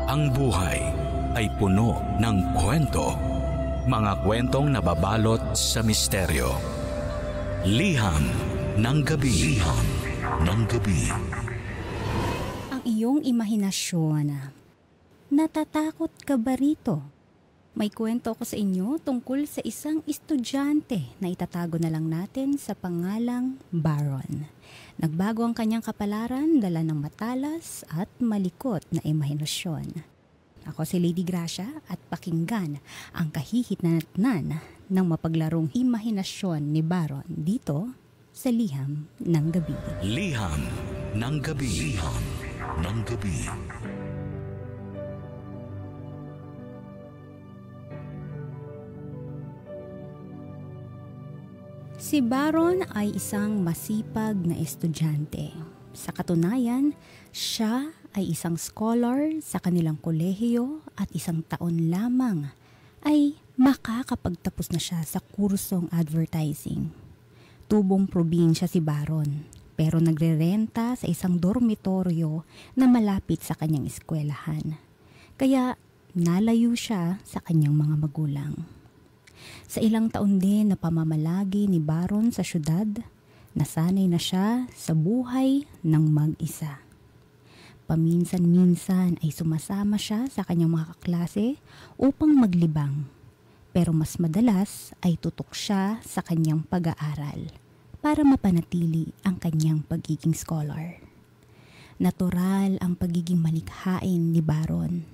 Ang buhay ay puno ng kwento. Mga kwentong nababalot sa misteryo. Liham ng gabi. Liham ng gabi. Ang iyong imahinasyon. Natatakot ka ba rito? May kwento ko sa inyo tungkol sa isang estudyante na itatago na lang natin sa pangalang Baron. Nagbago ang kanyang kapalaran dala ng matalas at malikot na imahinasyon. Ako si Lady Gracia at pakinggan ang kahihitnatnan ng mapaglarong imahinasyon ni Baron dito sa Liham ng Gabi. Liham ng gabi. Liham ng gabi. Si Baron ay isang masipag na estudyante. Sa katunayan, siya ay isang scholar sa kanilang kolehiyo at isang taon lamang ay makakapagtapos na siya sa kursong advertising. Tubong probinsya si Baron, pero nagrerenta sa isang dormitoryo na malapit sa kanyang eskwelahan. Kaya nalayo siya sa kanyang mga magulang. Sa ilang taon din na pamamalagi ni Baron sa syudad, nasanay na siya sa buhay ng mag-isa. Paminsan-minsan ay sumasama siya sa kanyang mga kaklase upang maglibang, pero mas madalas ay tutok siya sa kanyang pag-aaral para mapanatili ang kanyang pagiging scholar. Natural ang pagiging malikhain ni Baron.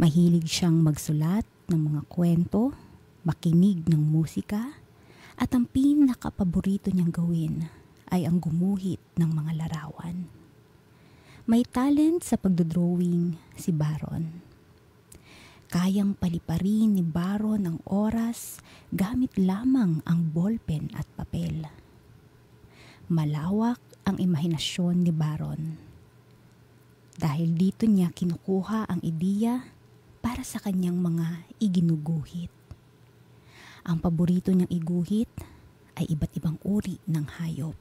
Mahilig siyang magsulat ng mga kwento, makinig ng musika, at ang pinakapaborito niyang gawin ay ang gumuhit ng mga larawan. May talent sa pagdodrawing si Baron. Kayang paliparin ni Baron ang oras gamit lamang ang ballpen at papel. Malawak ang imahinasyon ni Baron. Dahil dito niya kinukuha ang ideya para sa kanyang mga iginuguhit. Ang paborito niyang iguhit ay iba't ibang uri ng hayop,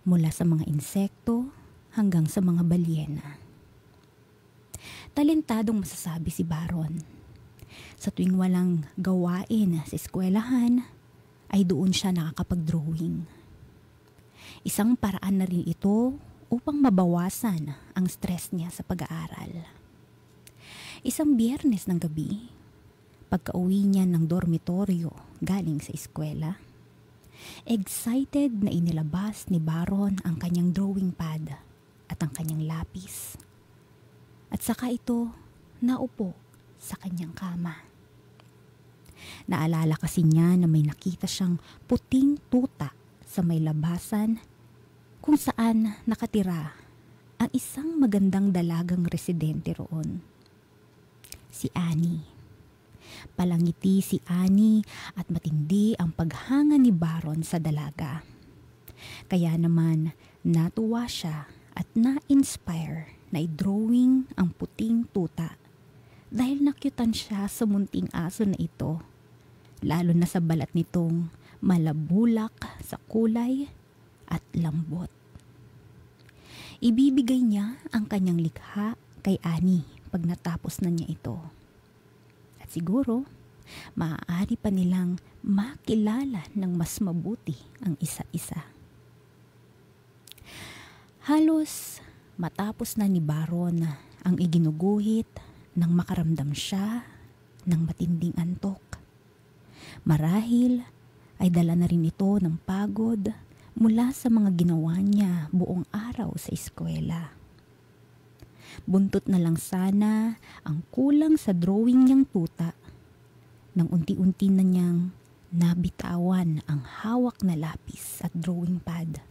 mula sa mga insekto hanggang sa mga balyena. Talentadong masasabi si Baron. Sa tuwing walang gawain sa eskwelahan, ay doon siya nakakapag-drawing. Isang paraan na rin ito upang mabawasan ang stress niya sa pag-aaral. Isang Biyernes ng gabi, pagka-uwi niya ng dormitoryo galing sa eskwela, excited na inilabas ni Baron ang kanyang drawing pad at ang kanyang lapis. At saka ito naupo sa kanyang kama. Naalala kasi niya na may nakita siyang puting tuta sa may labasan kung saan nakatira ang isang magandang dalagang residente roon. Si Annie. Palangiti si Annie at matindi ang paghanga ni Baron sa dalaga. Kaya naman natuwa siya at na-inspire na i-drawing ang puting tuta dahil nakyutan siya sa munting aso na ito, lalo na sa balat nitong malabulak sa kulay at lambot. Ibibigay niya ang kanyang likha kay Annie pag natapos na niya ito. At siguro, maaari pa nilang makilala ng mas mabuti ang isa't isa. Halos matapos na ni Baron ang iginuguhit nang makaramdam siya ng matinding antok. Marahil ay dala na rin ito ng pagod mula sa mga ginawa niya buong araw sa eskwela. Buntot na lang sana ang kulang sa drawing niyang tuta nang unti-unti na niyang nabitawan ang hawak na lapis at drawing pad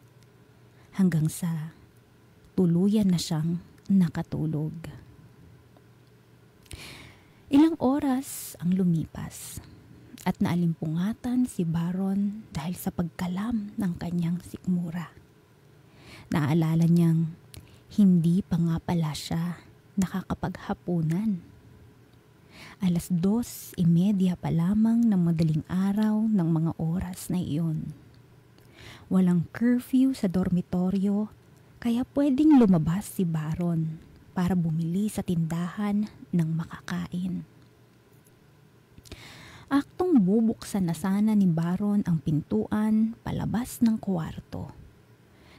hanggang sa tuluyan na siyang nakatulog. Ilang oras ang lumipas at naalimpungatan si Baron dahil sa pagkalam ng kanyang sikmura. Naalala niyang hindi pa nga pala siya nakakapaghapunan. 2:30 pa lamang ng madaling araw ng mga oras na iyon. Walang curfew sa dormitoryo kaya pwedeng lumabas si Baron para bumili sa tindahan ng makakain. Aktong bubuksan na sana ni Baron ang pintuan palabas ng kwarto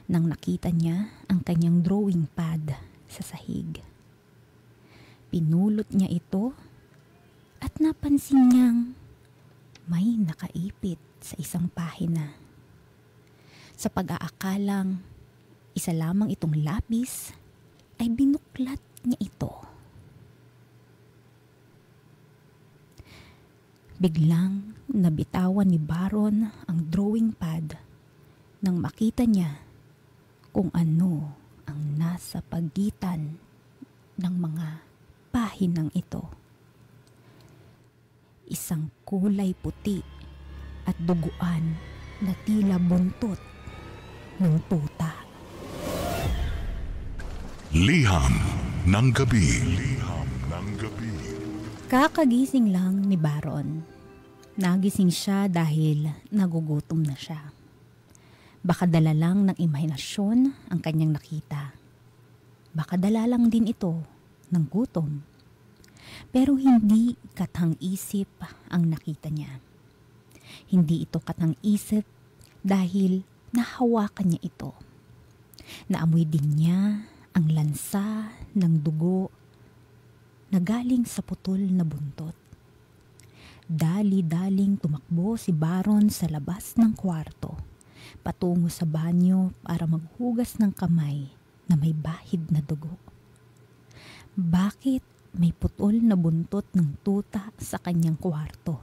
nang nakita niya ang kanyang drawing pad sa sahig. Pinulot niya ito at napansin niyang may nakaipit sa isang pahina. Sa pag-aakalang isa lamang itong lapis, ay binuklat niya ito. Biglang nabitawan ni Baron ang drawing pad nang makita niya kung ano ang nasa pagitan ng mga pahinang ito. Isang kulay puti at duguan na tila buntot ng tuta. Liham ng gabi. Liham ng gabi. Kakagising lang ni Baron. Nagising siya dahil nagugutom na siya. Baka dala lang ng imahinasyon ang kanyang nakita. Baka dala lang din ito ng gutom. Pero hindi katang-isip ang nakita niya. Hindi ito katang-isip dahil nahawakan niya ito. Naamoy din niya ang lansa ng dugo na galing sa putol na buntot. Dali-daling tumakbo si Baron sa labas ng kwarto, patungo sa banyo para maghugas ng kamay na may bahid na dugo. Bakit may putol na buntot ng tuta sa kanyang kwarto?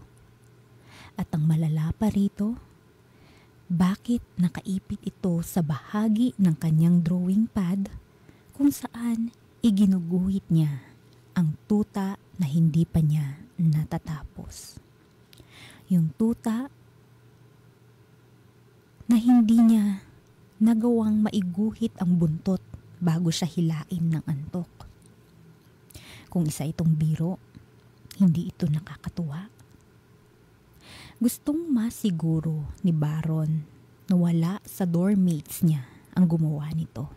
At ang malala pa rito, bakit nakaipit ito sa bahagi ng kanyang drawing pad kung saan iginuguhit niya ang tuta na hindi pa niya natatapos. Yung tuta na hindi niya nagawang maiguhit ang buntot bago siya hilain ng antok. Kung isa itong biro, hindi ito nakakatuwa. Gustong masiguro ni Baron na wala sa doormates niya ang gumawa nito.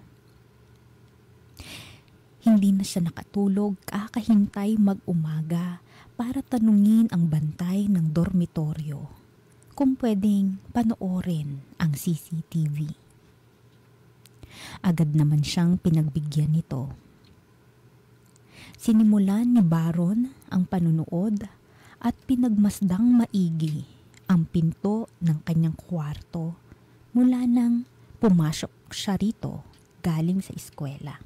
Hindi na siya nakatulog kakahintay mag-umaga para tanungin ang bantay ng dormitoryo kung pwedeng panoorin ang CCTV. Agad naman siyang pinagbigyan nito. Sinimulan ni Baron ang panunood at pinagmasdang maigi ang pinto ng kanyang kwarto mula nang pumasok siya rito galing sa eskwela.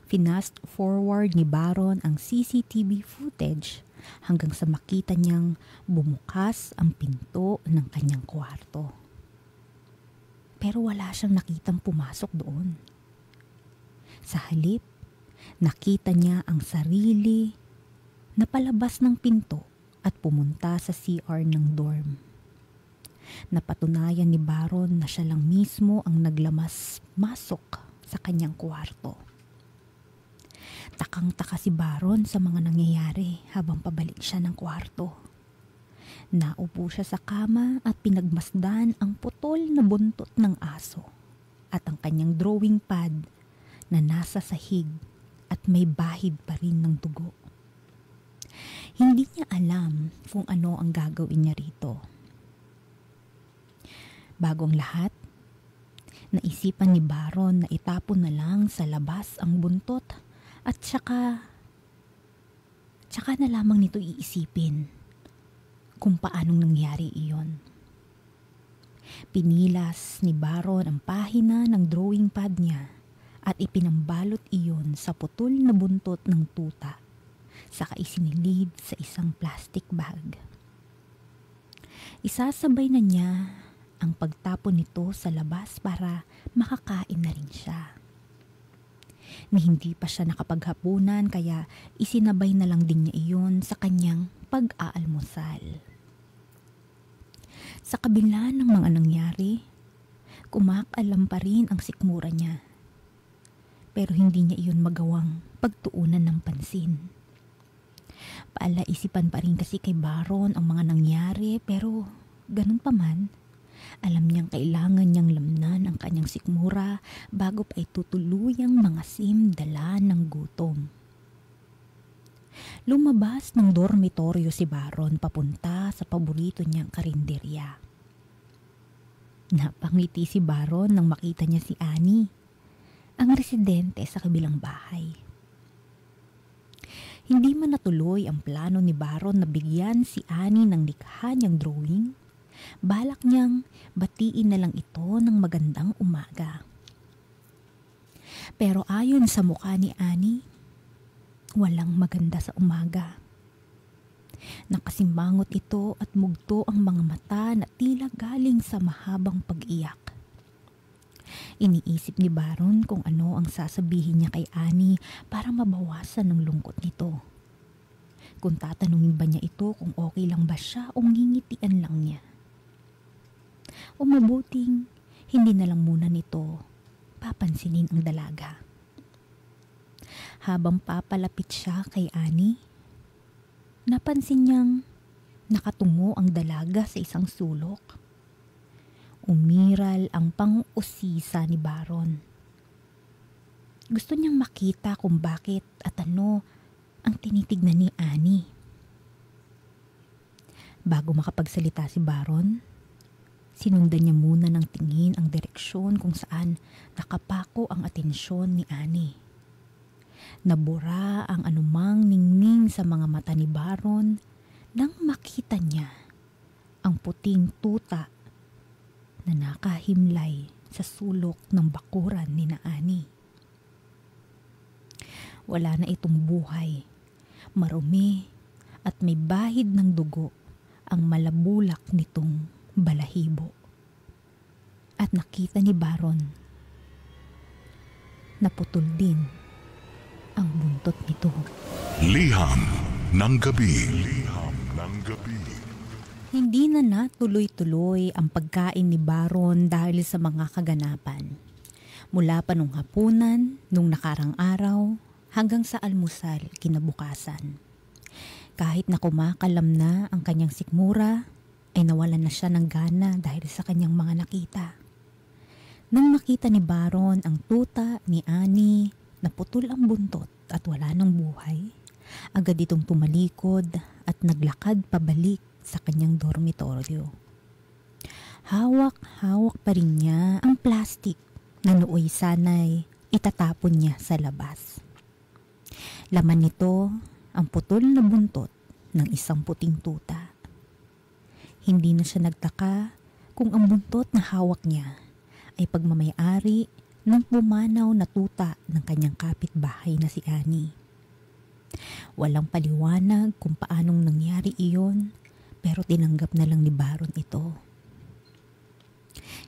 Finast forward ni Baron ang CCTV footage hanggang sa makita niyang bumukas ang pinto ng kanyang kwarto. Pero wala siyang nakitang pumasok doon. Sa halip, nakita niya ang sarili na palabas ng pinto at pumunta sa CR ng dorm. Napatunayan ni Baron na siya lang mismo ang naglamas-masok sa kanyang kwarto. Takang-taka si Baron sa mga nangyayari habang pabalik siya ng kwarto. Naupo siya sa kama at pinagmasdan ang putol na buntot ng aso at ang kanyang drawing pad na nasa sahig at may bahid pa rin ng dugo. Hindi niya alam kung ano ang gagawin niya rito. Bagong lahat, naisipan ni Baron na itapon na lang sa labas ang buntot at tsaka na lamang nito iisipin kung paanong nangyari iyon. Pinilas ni Baron ang pahina ng drawing pad niya at ipinambalot iyon sa putol na buntot ng tuta, saka isinilid sa isang plastic bag. Isasabay na niya ang pagtapon nito sa labas para makakain na rin siya. Ni hindi pa siya nakapaghapunan kaya isinabay na lang din niya iyon sa kanyang pag-aalmusal. Sa kabila ng mga nangyari, kumakalam pa rin ang sikmura niya. Pero hindi niya iyon magawang pagtuunan ng pansin. Paalaisipan pa rin kasi kay Baron ang mga nangyari pero ganun pa man, Alam niyang kailangan niyang lamnan ang kanyang sikmura bago pa ito tuluyang mangasim dala ng gutom. Lumabas ng dormitoryo si Baron papunta sa paborito niyang karinderya. Napangiti si Baron nang makita niya si Annie, ang residente sa kabilang bahay. Hindi man natuloy ang plano ni Baron na bigyan si Annie ng likha niyang drawing, balak niyang batiin na lang ito ng magandang umaga. Pero ayon sa mukha ni Annie, walang maganda sa umaga. Nakasimangot ito at mugto ang mga mata na tila galing sa mahabang pag-iyak. Iniisip ni Baron kung ano ang sasabihin niya kay Annie para mabawasan ang lungkot nito. Kung tatanungin ba niya ito kung okay lang ba siya o ngingitian lang niya. O mabuting hindi na lang muna nito papansinin ang dalaga. Habang papalapit siya kay Annie, napansin niyang nakatungo ang dalaga sa isang sulok. Umiral ang pang-usisa ni Baron. Gusto niyang makita kung bakit at ano ang tinitignan ni Annie. Bago makapagsalita si Baron, sinundan niya muna ng tingin ang direksyon kung saan nakapako ang atensyon ni Annie. Nabura ang anumang ningning sa mga mata ni Baron nang makita niya ang puting tuta na nakahimlay sa sulok ng bakuran ni Annie. Wala na itong buhay, marumi at may bahid ng dugo ang malabulak nitong balahibo. At nakita ni Baron na putol din ang buntot nito. Liham ng gabi. Liham ng gabi. Hindi na natuloy-tuloy ang pagkain ni Baron dahil sa mga kaganapan. Mula pa nung hapunan, nung nakarang araw, hanggang sa almusal kinabukasan. Kahit na kumakalam na ang kanyang sikmura, ay nawalan na siya ng gana dahil sa kanyang mga nakita. Nang makita ni Baron ang tuta ni Annie na putol ang buntot at wala ng buhay, agad itong tumalikod at naglakad pabalik sa kanyang dormitoryo. Hawak-hawak pa rin niya ang plastik na nooy sanay itatapon niya sa labas. Laman nito ang putol na buntot ng isang puting tuta. Hindi na siya nagtaka kung ang buntot na hawak niya ay pagmamayari ng pumanaw na tuta ng kanyang kapitbahay na si Annie. Walang paliwanag kung paanong nangyari iyon, pero tinanggap na lang ni Baron ito.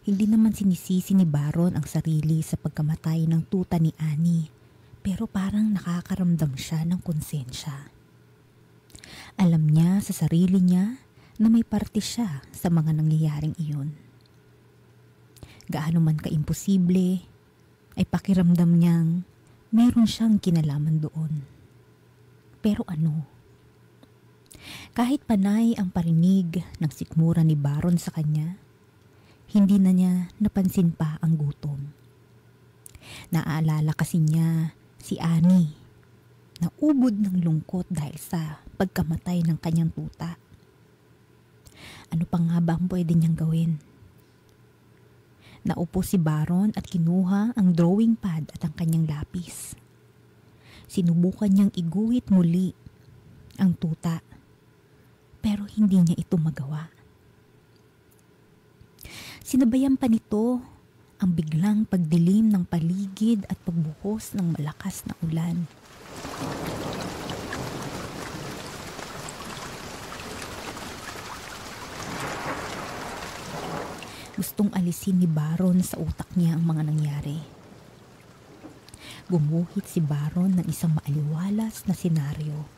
Hindi naman sinisisi ni Baron ang sarili sa pagkamatay ng tuta ni Annie, pero parang nakakaramdam siya ng konsensya. Alam niya sa sarili niya na may parte siya sa mga nangyayaring iyon. Gaano man kaimposible, ay pakiramdam niyang meron siyang kinalaman doon. Pero ano? Kahit panay ang parinig ng sikmura ni Baron sa kanya, hindi na niya napansin pa ang gutom. Naaalala kasi niya si Annie na ubod ng lungkot dahil sa pagkamatay ng kanyang tuta. Ano pa nga ba ang pwede niyang gawin? Naupo si Baron at kinuha ang drawing pad at ang kanyang lapis. Sinubukan niyang iguhit muli ang tuta, pero hindi niya ito magawa. Sinabayan pa nito ang biglang pagdilim ng paligid at pagbuhos ng malakas na ulan. Gustong alisin ni Baron sa utak niya ang mga nangyari. Gumuhit si Baron ng isang maaliwalas na senaryo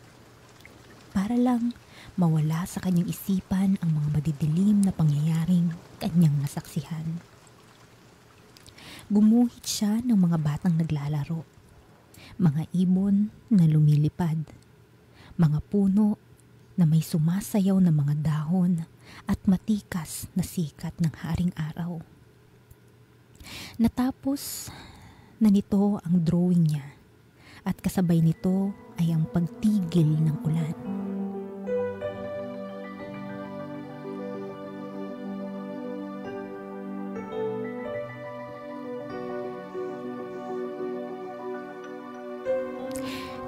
para lang mawala sa kanyang isipan ang mga madidilim na pangyayaring kanyang nasaksihan. Gumuhit siya ng mga batang naglalaro, mga ibon na lumilipad, mga puno na may sumasayaw na mga dahon at matikas na sikat ng haring araw. Natapos na nito ang drawing niya at kasabay nito ay ang pagtigil ng ulan.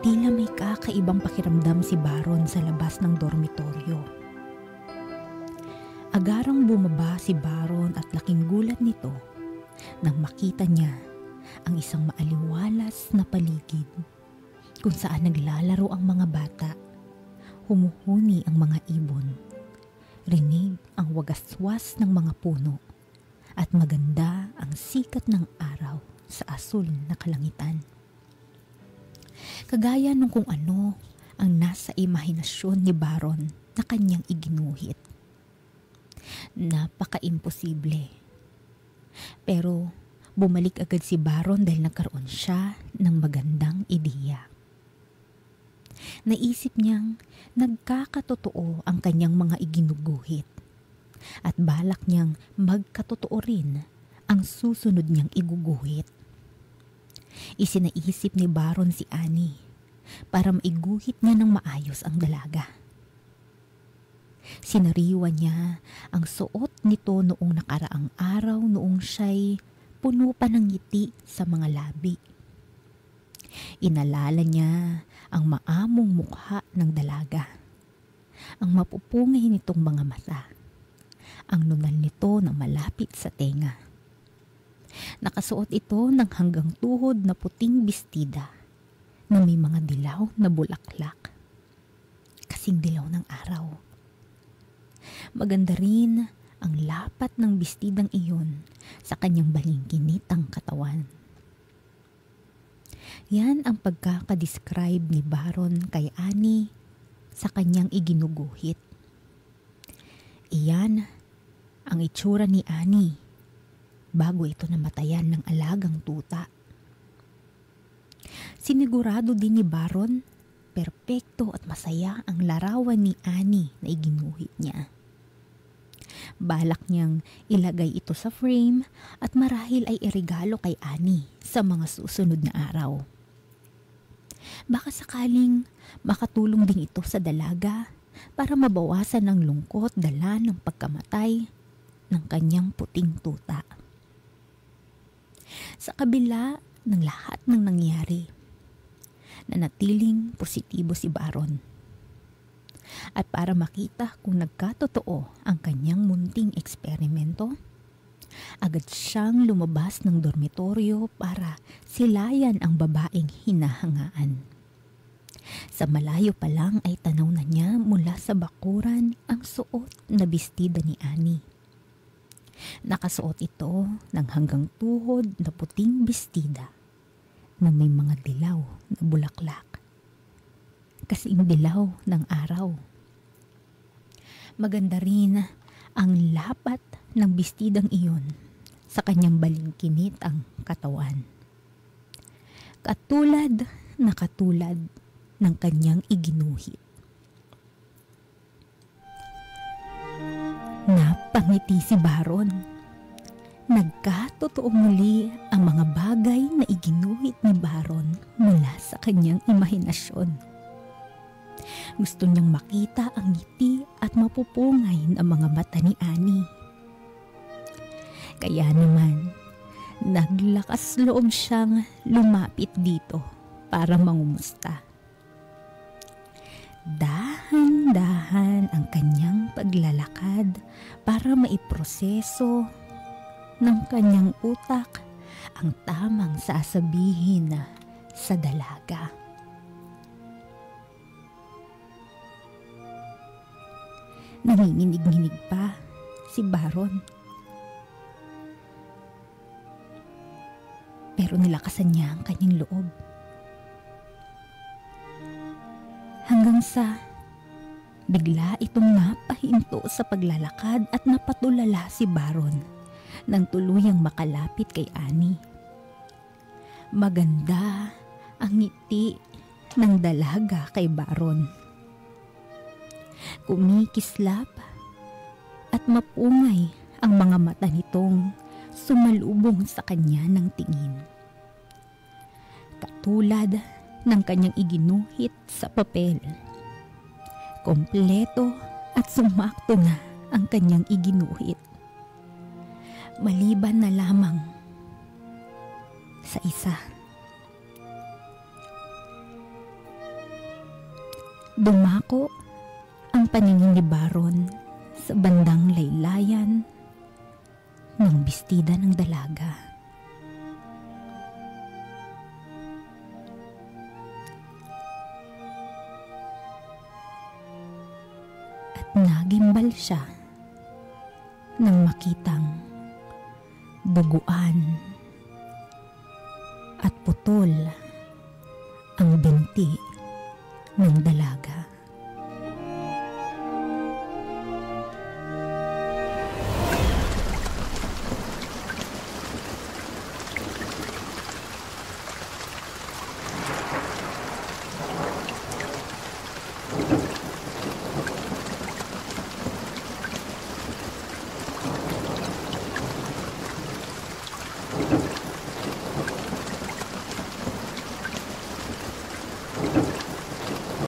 Tila may kakaibang pakiramdam si Baron sa labas ng dormitoryo. Agarang bumaba si Baron at laking gulat nito nang makita niya ang isang maaliwalas na paligid kung saan naglalaro ang mga bata, humuhuni ang mga ibon, rinig ang wagaswas ng mga puno at maganda ang sikat ng araw sa asul na kalangitan. Kagaya nung kung ano ang nasa imahinasyon ni Baron na kanyang iginuhit. Napaka-imposible. Pero bumalik agad si Baron dahil nagkaroon siya ng magandang ideya. Naisip niyang nagkakatotoo ang kanyang mga iginuguhit at balak niyang magkatotoo rin ang susunod niyang iguguhit. Isinaisip ni Baron si Annie para maiguhit niya ng maayos ang dalaga. Sinariwa niya ang suot nito noong nakaraang araw noong siya'y puno pa ng ngiti sa mga labi. Inalala niya ang maamong mukha ng dalaga, ang mapupungay nitong mga mata, ang nunal nito na malapit sa tenga. Nakasuot ito ng hanggang tuhod na puting bestida na may mga dilaw na bulaklak, kasing dilaw ng araw. Maganda rin ang lapat ng bestidang iyon sa kanyang balingkinitang katawan. Yan ang pagkakadescribe ni Baron kay Annie sa kanyang iginuguhit. Iyan ang itsura ni Annie bago ito namatayan ng alagang tuta. Sinigurado din ni Baron, perpekto at masaya ang larawan ni Annie na iginuhit niya. Balak niyang ilagay ito sa frame at marahil ay iregalo kay Annie sa mga susunod na araw. Baka sakaling makatulong din ito sa dalaga para mabawasan ang lungkot dala ng pagkamatay ng kanyang puting tuta. Sa kabila ng lahat ng nangyari, nanatiling positibo si Baron. At para makita kung nagkatotoo ang kanyang munting eksperimento, agad siyang lumabas ng dormitoryo para silayan ang babaeng hinahangaan. Sa malayo pa lang ay tanaw na niya mula sa bakuran ang suot na bestida ni Annie. Nakasuot ito ng hanggang tuhod na puting bestida na may mga dilaw na bulaklak, kasing dilaw ng araw. Maganda rin ang lapat ng bestidang iyon sa kanyang balingkinit ang katawan. Katulad ng kanyang iginuhit. Napangiti si Baron. Nagkatotoo muli ang mga bagay na iginuhit ni Baron mula sa kanyang imahinasyon. Gusto niyang makita ang ngiti at mapupungay ng mga mata ni Annie. Kaya naman, naglakas loob siyang lumapit dito para mangumusta. Dahan-dahan ang kanyang paglalakad para maiproseso ng kanyang utak ang tamang sasabihin sa dalaga. Nanginginig-nginig pa si Baron. Pero nilakasan niya ang kanyang loob. Hanggang sa bigla itong napahinto sa paglalakad at napatulala si Baron nang tuluyang makalapit kay Annie. Maganda ang ngiti ng dalaga kay Baron. Kumikislap at mapungay ang mga mata nitong sumalubong sa kanya ng tingin. Katulad ng kanyang iginuhit sa papel. Kompleto at sumakto na ang kanyang iginuhit. Maliban na lamang sa isa. Dumako ang paningin ni Baron sa bandang laylayan ng bestida ng dalaga. At nagimbal siya nang makitang duguan at putol ang binti ng dalaga.